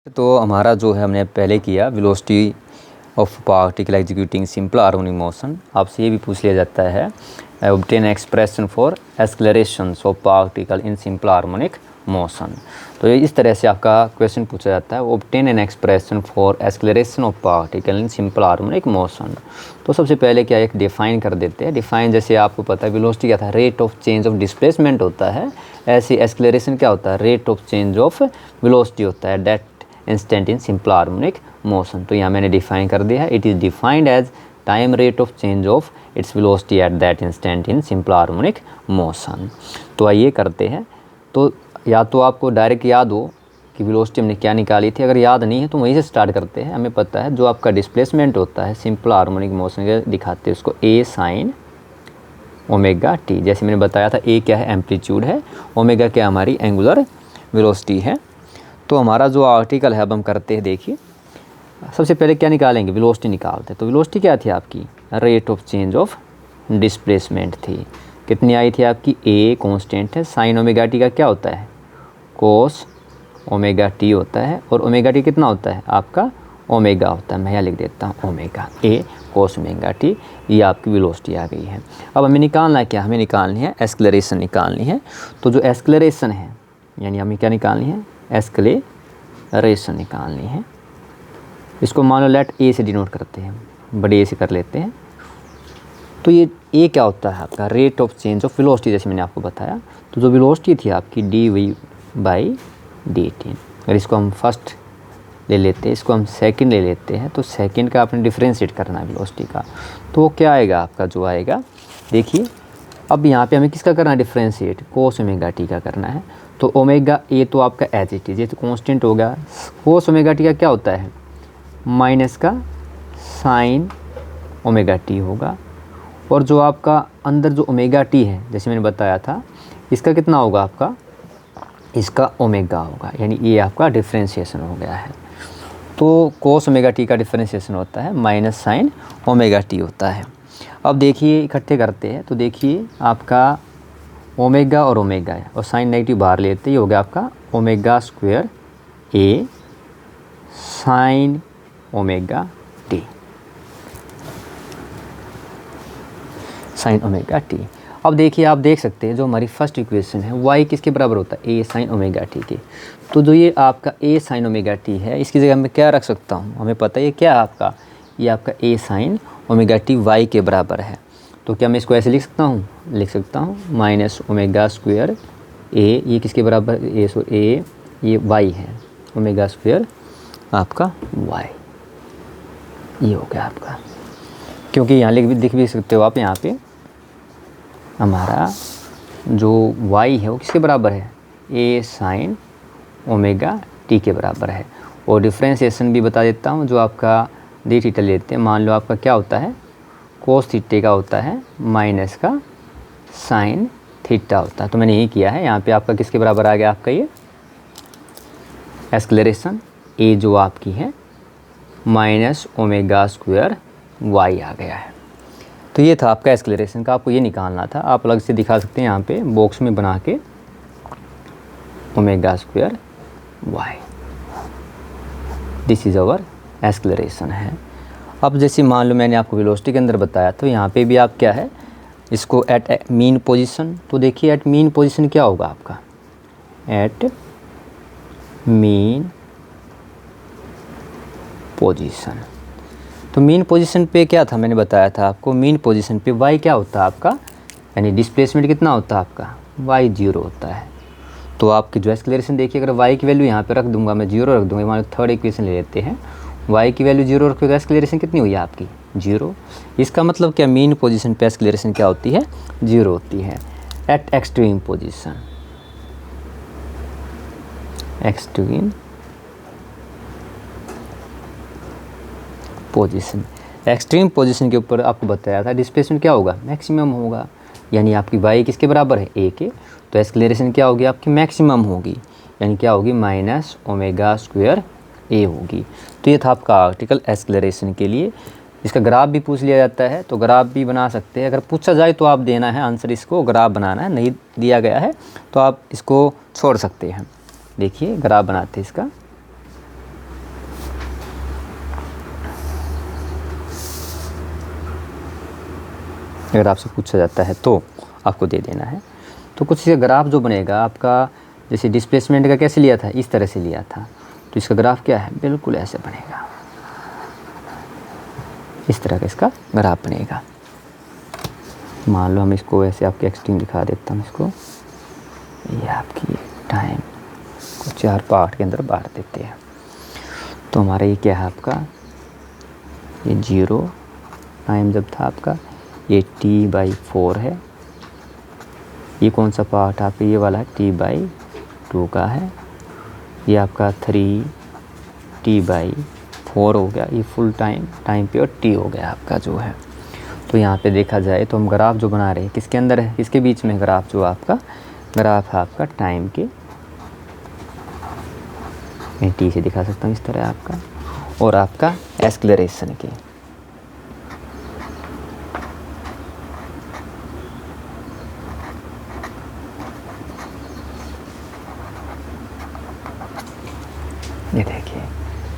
तो हमारा जो है हमने पहले किया velocity of particle executing simple harmonic motion. आपसे ये भी पूछ लिया जाता है obtain expression for acceleration of particle in simple harmonic motion. तो ये इस तरह से आपका क्वेश्चन पूछा जाता है, obtain an expression for acceleration of particle in simple harmonic motion. तो सबसे पहले क्या एक डिफाइन कर देते हैं। डिफाइन जैसे आपको पता है वेलोसिटी क्या था, rate of change of displacement होता है, ऐसे एक्सेलरेशन क्या होता है, rate of change of velocity होता है, that instant in simple harmonic motion. तो यहाँ मैंने डिफाइन कर दिया है, it is defined as time rate of change of its velocity at that instant in simple harmonic motion. तो आइए करते हैं। तो या तो आपको डायरेक्ट याद हो कि वेलोसिटी हमने क्या निकाली थी, अगर याद नहीं है तो वहीं से स्टार्ट करते हैं। हमें पता है जो आपका डिस्प्लेसमेंट होता है सिंपल हार्मोनिक मोशन के दिखाते हैं उसको ए साइन ओमेगा टी। जैसे मैंने बताया था ए क्या है, एम्पलीट्यूड है, ओमेगा क्या हमारी एंगुलर वेलोसिटी है। तो हमारा जो आर्टिकल है अब हम करते हैं। देखिए सबसे पहले क्या निकालेंगे, वेलोसिटी निकालते हैं। तो वेलोसिटी क्या थी आपकी, rate of change of displacement थी। कितनी आई थी आपकी, ए कांस्टेंट है, साइन ओमेगा टी का क्या होता है, कोस ओमेगा टी होता है, और ओमेगा टी कितना होता है आपका, ओमेगा होता है। मैं यहाँ लिख देता हूँ ओमेगा, ए कोस ओमेगा टी, ये आपकी वेलोसिटी आ गई है। अब हमें निकालना है क्या, हमें निकालनी है एक्सेलरेशन निकालनी है। तो जो एक्सेलरेशन है यानी हमें क्या निकालनी है, एक्सेलरेशन निकालनी है। इसको मान लो लेट ए से डिनोट करते हैं, बड़े ए से कर लेते हैं। तो ये ए क्या होता है आपका, rate of change of velocity, जैसे मैंने आपको बताया। तो जो वेलोसिटी थी आपकी D V by D T, अगर इसको हम फर्स्ट ले लेते हैं, इसको हम सेकंड ले लेते हैं, तो सेकंड का आपने डिफ्रेंशिएट करना है वेलोसिटी का। तो वो क्या आएगा आपका, जो आएगा देखिए अब यहाँ पे हमें किसका करना है डिफ्रेंशिएट, कोस ओमेगा टी का करना है। तो ओमेगा ए तो आपका एज इट इज, ये तो कांस्टेंट होगा। कोस ओमेगा टी का क्या होता है, माइनस का साइन ओमेगा टी होगा। और जो आपका अंदर जो ओमेगा टी है, जैसे मैंने बताया था, इसका कितना होगा आपका, इसका ओमेगा होगा, यानी ये आपका डिफ्रेंशिएशन हो गया है। तो कोस ओमेगा टी का डिफ्रेंशिएशन होता है माइनस साइन ओमेगा टी होता है। अब देखिए इकट्ठे करते हैं। तो देखिए आपका ओमेगा और ओमेगा है, और साइन नेगेटिव बाहर लेते ही हो गया आपका omega square A sine omega t, sine omega t. अब देखिए आप देख सकते हैं जो हमारी फर्स्ट इक्वेशन है y किसके बराबर होता है, ए साइन ओमेगा टी के। तो जो ये आपका ए साइन ओमेगा टी है, इसकी जगह मैं क्या रख सकता हूँ, हमें पता है ये क्या है आपका, ये आपका ए साइन ओमेगा टी y के बराबर है। तो क्या मैं इसको ऐसे लिख सकता हूँ, लिख सकता हूँ माइनस ओमेगा स्क्वायर ए, ये किसके बराबर, ए ये y है, ओमेगा स्क्वायर आपका y, ये हो गया आपका। क्योंकि यहाँ लिख भी सकते हो आप, यहाँ पे हमारा जो y है वो किसके बराबर है, ए साइन ओमेगा टी के बराबर है। और डिफ्रेंशिएशन भी बता देता हूँ, जो आपका डी थीटा लेते हैं, मान लो आपका क्या होता है, कोस थीटे का होता है माइनस का साइन थीटा होता है। तो मैंने यही किया है, यहाँ पे आपका किसके बराबर आ गया, आपका ये एक्सेलरेशन ए जो आपकी है माइनस ओमेगा स्क्वायर y आ गया है। तो ये था आपका एक्सेलरेशन का, आपको ये निकालना था। आप अलग से दिखा सकते हैं यहाँ पे बॉक्स में बना के, omega square y, this is our acceleration है। अब जैसे मान लो मैंने आपको वेलोसिटी के अंदर बताया, तो यहाँ पे भी आप क्या है, इसको एट मीन पोजीशन। तो देखिए एट मीन पोजीशन क्या होगा आपका, एट मीन पोजीशन। तो मीन पोजीशन पे क्या था, मैंने बताया था आपको, मीन पोजीशन पे y क्या होता है आपका, यानी डिस्प्लेसमेंट कितना होता है आपका, y 0 होता है। तो आपकी जो एक्सेलरेशन देखिए, अगर y की वैल्यू यहाँ पे रख दूंगा, मैं 0 रख दूंगा, मान लो थर्ड इक्वेशन ले लेते हैं, y की वैल्यू 0 रखोगे, एक्सेलरेशन कितनी हुई है आपकी, 0। इसका मतलब क्या, मीन पोजीशन पे एक्सेलरेशन क्या होती है, 0 होती है। Eight extreme position, extreme position, extreme position के ऊपर आपको बताया था डिस्प्लेसमेंट क्या होगा, मैक्सिमम होगा। यानी आपकी y किसके बराबर है, a के, तो एक्सेलरेशन क्या होगी आपकी, मैक्सिमम होगी, यानी क्या होगी, माइनस ओमेगा स्क्वायर a होगी। तो ये था आपका आर्टिकल एक्सेलरेशन के लिए। इसका ग्राफ भी पूछ लिया जाता है, तो ग्राफ भी बना सकते हैं। अगर पूछा जाए तो आप देना है आंसर, इसको ग्राफ बनाना है, नहीं दिया गया है तो आप इसको छोड़ सकते हैं। देखिए ग्राफ बनाते हैं इसका, अगर आपसे पूछा जाता है तो आपको दे देना है। तो कुछ इसका ग्राफ जो बनेगा आपका, जैसे डिस्प्लेसमेंट का कैसे लिया था, इस तरह से लिया था, तो इसका ग्राफ क्या है, बिल्कुल ऐसे बनेगा, इस तरह का इसका ग्राफ बनेगा। मान लो हम इसको ऐसे आपके एक्सट्रीम दिखा देता हूँ इसको, ये आपकी टाइम को 4 पार्ट के अंदर बांट देते हैं। तो हमारा ये क्या है आपका, ये 0 टाइम जब था आपका, ये T/4 है। ये कौन सा पार्ट आपका, ये वाला T/2 का है। ये आपका 3T/4 हो गया, ये फुल टाइम पीरियड T हो गया आपका जो है। तो यहाँ पे देखा जाए तो हम ग्राफ जो बना रहे हैं किसके अंदर है, किसके बीच में ग्राफ, जो आपका ग्राफ है आपका टाइम के, मैं T से दिखा सकता हूँ इस तरह आपका, और आपका एक्सेलरेशन के। ये देखिए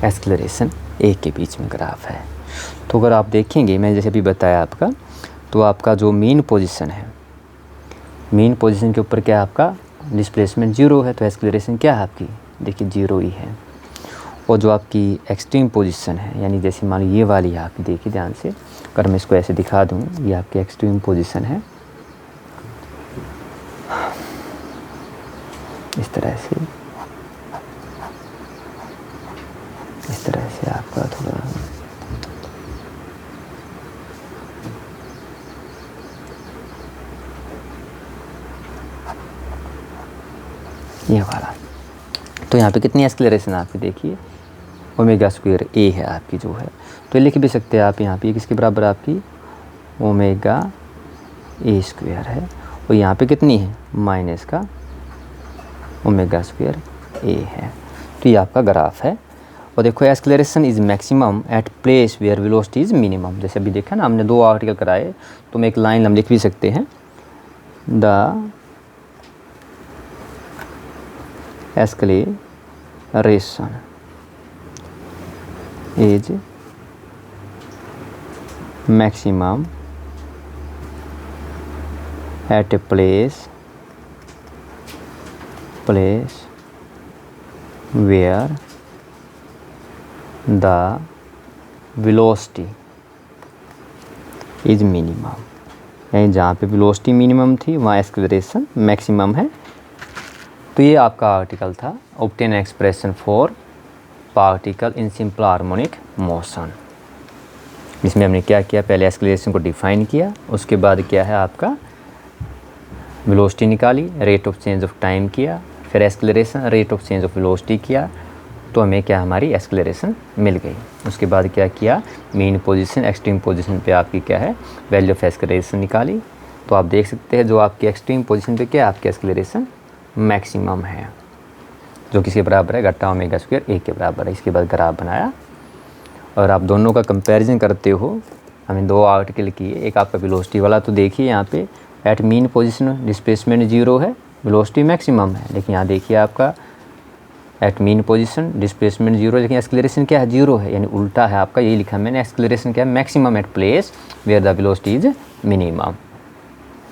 एक्सेलरेशन ए के बीच में ग्राफ है। तो अगर आप देखेंगे, मैं जैसे अभी बताया आपका, तो आपका जो मेन पोजीशन है, मेन पोजीशन के ऊपर क्या है आपका डिस्प्लेसमेंट 0 है, तो एक्सेलरेशन क्या है आपकी, देखिए 0 ही है। और जो आपकी एक्सट्रीम पोजीशन है, यानी जैसे मान लो ये वाली है आपकी, देखिए ध्यान से, अगर मैं इसको ऐसे दिखा दूँ, ये आपकी एक्सट्रीम पोजीशन है, इस तरह से, इस तरह से आपका थोड़ा ये वाला। तो यहाँ पे कितनी एक्सेलरेशन आपकी देखिए, ओमेगा² ए है आपकी जो है, तो लिख भी सकते हैं आप यहाँ पे, किसके बराबर आपकी ओमेगा² है, और यहाँ पे कितनी है माइनस का ओमेगा² ए है। तो ये आपका ग्राफ है। और देखो acceleration is maximum at place where velocity is minimum. जैसे अभी देखा ना हमने 2 आर्टिकल कराए, तो मैं एक लाइन हम लिख भी सकते हैं, the acceleration is maximum at a place where the velocity is minimum, यानी जहाँ पे वेलोसिटी मिनिमम थी वहाँ एक्सेलरेशन मैक्सिमम है। तो ये आपका आर्टिकल था, obtain expression for particle in simple harmonic motion. इसमें हमने क्या किया, पहले एक्सेलरेशन को डिफाइन किया, उसके बाद क्या है आपका वेलोसिटी निकाली, rate of change of time किया, फिर acceleration, rate of change of velocity किया, तो हमें क्या हमारी एक्सेलरेशन मिल गई। उसके बाद क्या किया, मेन पोजीशन एक्सट्रीम पोजीशन पे आपकी क्या है वैल्यू ऑफ एक्सेलरेशन निकाली। तो आप देख सकते हैं जो आपकी एक्सट्रीम पोजीशन पे क्या है आपकी एक्सेलरेशन मैक्सिमम है, जो किसके बराबर है, घटा ओमेगा² ए के बराबर है। इसके बाद ग्राफ बनाया, और आप दोनों का कंपैरिजन करते हो, हमें 2 आर्टिकल किए, एक आपका वेलोसिटी वाला, तो देखिए यहाँ पे एट मीन पोजीशन डिस्प्लेसमेंट 0 है, वेलोसिटी मैक्सिमम है, लेकिन यहाँ देखिए आपका एट मीन पोजीशन डिस्प्लेसमेंट 0, लेकिन एक्सेलरेशन क्या है 0 है, यानी उल्टा है आपका, यही लिखा मैंने, एक्सेलरेशन क्या है maximum at place where the velocity is minimum.